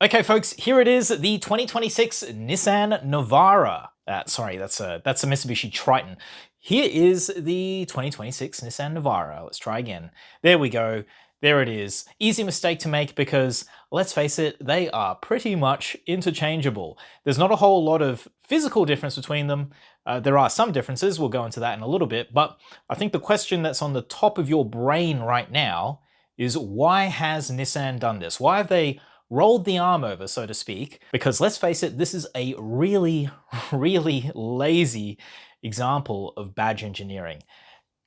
Okay, folks, here it is, the 2026 Nissan Navara. Sorry, that's a Mitsubishi Triton. Here is the 2026 Nissan Navara. Let's try again. There we go. There it is. Easy mistake to make because, let's face it, they are pretty much interchangeable. There's not a whole lot of physical difference between them. There are some differences, we'll go into that in a little bit, but I think the question that's on the top of your brain right now is why has Nissan done this? Why have they rolled the arm over, so to speak? Because let's face it, this is a really, really lazy example of badge engineering.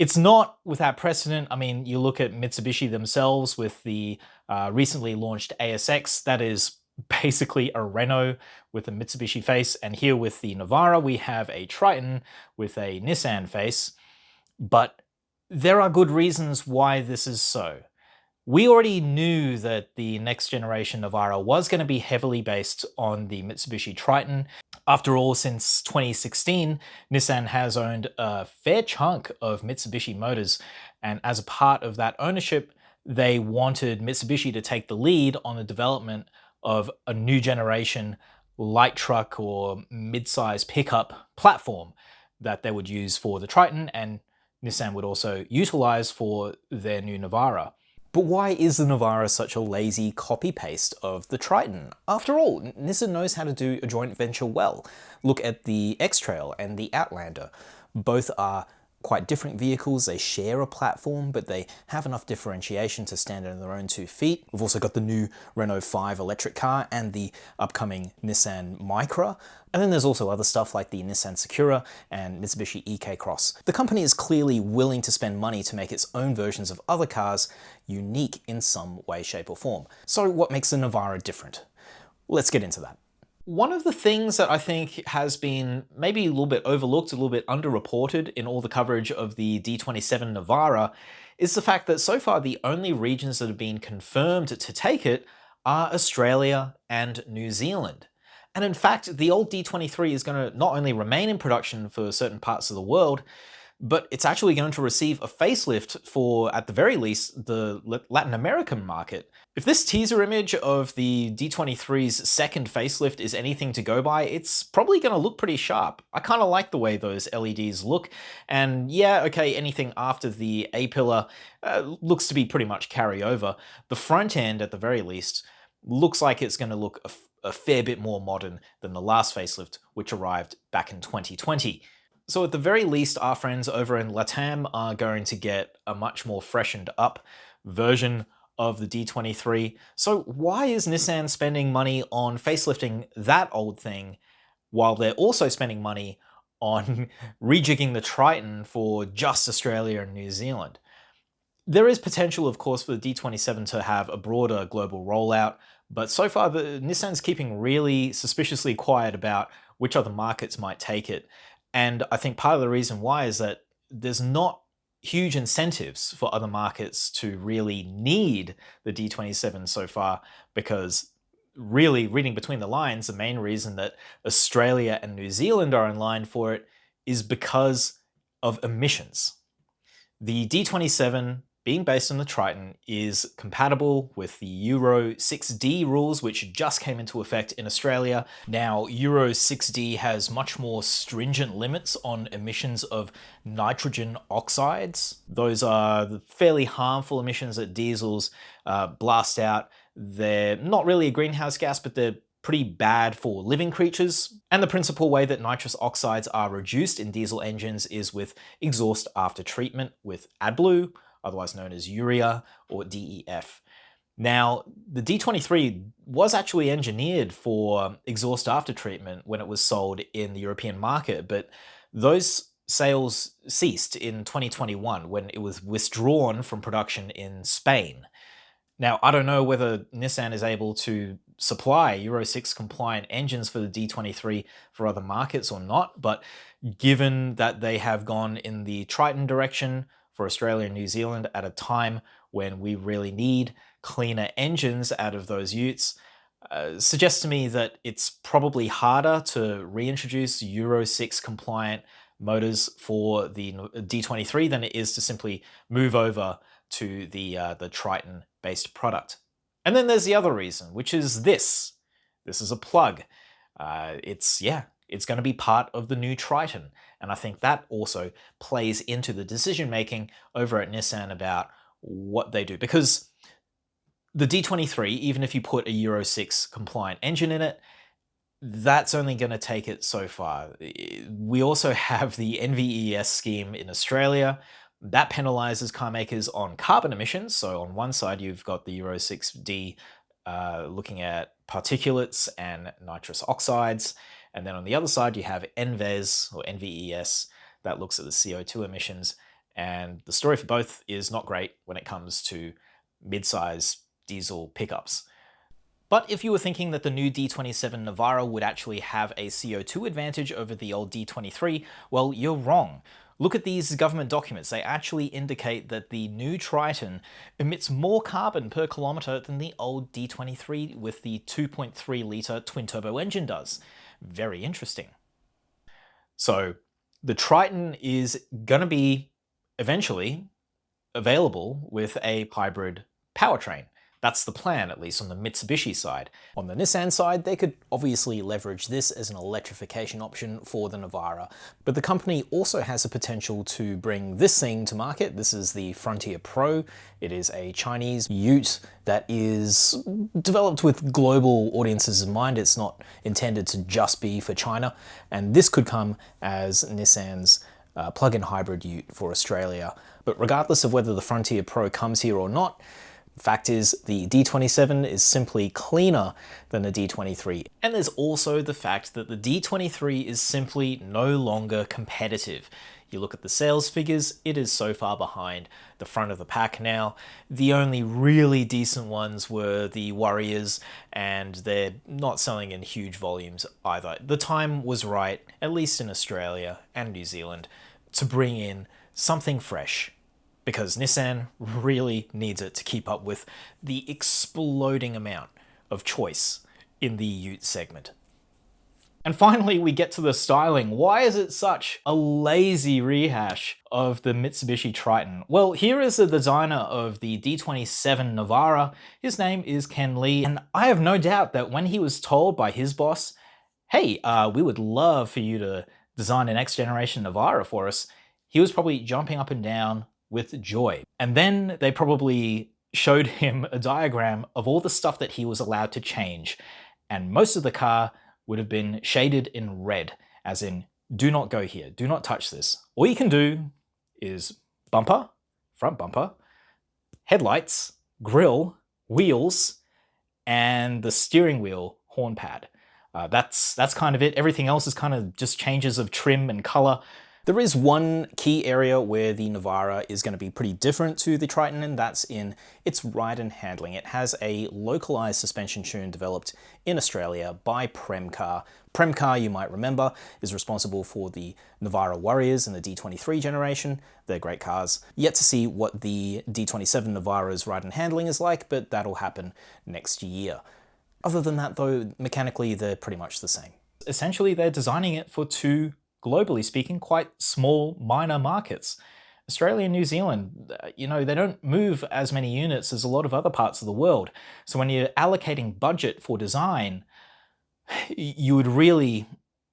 It's not without precedent. I mean, you look at Mitsubishi themselves with the recently launched ASX, that is basically a Renault with a Mitsubishi face, and here with the Navara, we have a Triton with a Nissan face, but there are good reasons why this is so. We already knew that the next generation Navara was going to be heavily based on the Mitsubishi Triton. After all, since 2016, Nissan has owned a fair chunk of Mitsubishi motors, and as a part of that ownership, they wanted Mitsubishi to take the lead on the development of a new generation light truck or mid-size pickup platform that they would use for the Triton, and Nissan would also utilize for their new Navara. But why is the Navara such a lazy copy-paste of the Triton? After all, Nissan knows how to do a joint venture well. Look at the X-Trail and the Outlander. Both are quite different vehicles, they share a platform, but they have enough differentiation to stand on their own 2 feet. We've also got the new Renault 5 electric car and the upcoming Nissan Micra. And then there's also other stuff like the Nissan Sakura and Mitsubishi EK Cross. The company is clearly willing to spend money to make its own versions of other cars unique in some way, shape or form. So what makes the Navara different? Let's get into that. One of the things that I think has been maybe a little bit overlooked, a little bit underreported in all the coverage of the D27 Navara is the fact that so far the only regions that have been confirmed to take it are Australia and New Zealand. And in fact, the old D23 is going to not only remain in production for certain parts of the world, but it's actually going to receive a facelift for, at the very least, the Latin American market. If this teaser image of the D23's second facelift is anything to go by, it's probably going to look pretty sharp. I kind of like the way those LEDs look, and yeah, okay, anything after the A-pillar looks to be pretty much carryover. The front end, at the very least, looks like it's going to look a fair bit more modern than the last facelift, which arrived back in 2020. So at the very least, our friends over in LATAM are going to get a much more freshened up version of the D23. So why is Nissan spending money on facelifting that old thing while they're also spending money on rejigging the Triton for just Australia and New Zealand? There is potential, of course, for the D27 to have a broader global rollout, but so far Nissan's keeping really suspiciously quiet about which other markets might take it. And I think part of the reason why is that there's not huge incentives for other markets to really need the D27 so far, because really, reading between the lines, the main reason that Australia and New Zealand are in line for it is because of emissions. The D27, being based on the Triton, is compatible with the Euro 6D rules, which just came into effect in Australia. Now, Euro 6D has much more stringent limits on emissions of nitrogen oxides. Those are the fairly harmful emissions that diesels blast out. They're not really a greenhouse gas, but they're pretty bad for living creatures. And the principal way that nitrous oxides are reduced in diesel engines is with exhaust after treatment with AdBlue, otherwise known as urea or DEF. Now, the D23 was actually engineered for exhaust after treatment when it was sold in the European market, but those sales ceased in 2021 when it was withdrawn from production in Spain. Now, I don't know whether Nissan is able to supply Euro 6 compliant engines for the D23 for other markets or not, but given that they have gone in the Triton direction for Australia and New Zealand at a time when we really need cleaner engines out of those utes, suggests to me that it's probably harder to reintroduce Euro 6 compliant motors for the D23 than it is to simply move over to the Triton-based product. And then there's the other reason, which is this. This is a plug. It's going to be part of the new Triton. And I think that also plays into the decision making over at Nissan about what they do. Because the D23, even if you put a Euro 6 compliant engine in it, that's only going to take it so far. We also have the NVES scheme in Australia. That penalizes car makers on carbon emissions. So on one side, you've got the Euro 6D looking at particulates and nitrous oxides. And then on the other side, you have NVES or NVES that looks at the CO2 emissions. And the story for both is not great when it comes to mid-size diesel pickups. But if you were thinking that the new D27 Navara would actually have a CO2 advantage over the old D23, well, you're wrong. Look at these government documents. They actually indicate that the new Triton emits more carbon per kilometre than the old D23 with the 2.3 litre twin-turbo engine does. Very interesting. So the Triton is going to be eventually available with a hybrid powertrain. That's the plan, at least on the Mitsubishi side. On the Nissan side, they could obviously leverage this as an electrification option for the Navara, but the company also has the potential to bring this thing to market. This is the Frontier Pro. It is a Chinese ute that is developed with global audiences in mind. It's not intended to just be for China, and this could come as Nissan's plug-in hybrid ute for Australia. But regardless of whether the Frontier Pro comes here or not, the fact is, the D27 is simply cleaner than the D23. And there's also the fact that the D23 is simply no longer competitive. You look at the sales figures, it is so far behind the front of the pack now. The only really decent ones were the Warriors, and they're not selling in huge volumes either. The time was right, at least in Australia and New Zealand, to bring in something fresh, because Nissan really needs it to keep up with the exploding amount of choice in the ute segment. And finally, we get to the styling. Why is it such a lazy rehash of the Mitsubishi Triton? Well, here is the designer of the D27 Navara. His name is Ken Lee, and I have no doubt that when he was told by his boss, hey, we would love for you to design a next generation Navara for us, he was probably jumping up and down with joy. And then they probably showed him a diagram of all the stuff that he was allowed to change. And most of the car would have been shaded in red, as in, do not go here, do not touch this. All you can do is bumper, front bumper, headlights, grille, wheels, and the steering wheel horn pad. That's kind of it. Everything else is kind of just changes of trim and color. There is one key area where the Navara is going to be pretty different to the Triton, and that's in its ride and handling. It has a localized suspension tune developed in Australia by Premcar. Premcar, you might remember, is responsible for the Navara Warriors and the D23 generation. They're great cars. Yet to see what the D27 Navara's ride and handling is like, but that'll happen next year. Other than that, though, mechanically, they're pretty much the same. Essentially, they're designing it for two, globally speaking, quite small, minor markets. Australia and New Zealand, you know, they don't move as many units as a lot of other parts of the world. So when you're allocating budget for design, you would really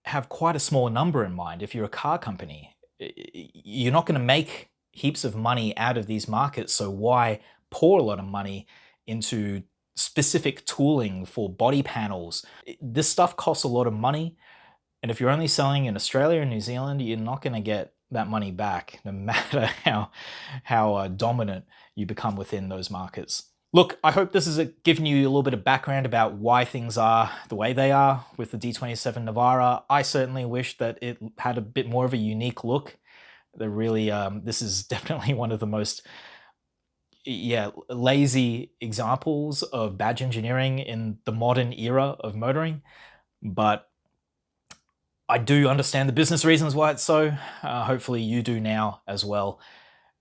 have quite a small number in mind if you're a car company. You're not going to make heaps of money out of these markets, so why pour a lot of money into specific tooling for body panels? This stuff costs a lot of money. And if you're only selling in Australia and New Zealand, you're not going to get that money back, no matter how dominant you become within those markets. Look, I hope this is giving you a little bit of background about why things are the way they are with the D27 Navara. I certainly wish that it had a bit more of a unique look. This is definitely one of the most lazy examples of badge engineering in the modern era of motoring. But I do understand the business reasons why it's so. Hopefully you do now as well.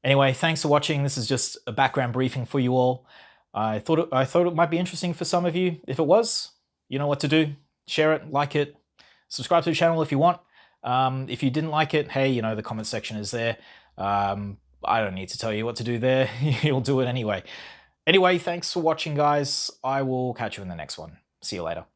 Anyway, thanks for watching. This is just a background briefing for you all. I thought it might be interesting for some of you. If it was, you know what to do. Share it, like it, subscribe to the channel if you want. If you didn't like it, hey, you know, the comment section is there. I don't need to tell you what to do there. You'll do it anyway. Anyway, thanks for watching, guys. I will catch you in the next one. See you later.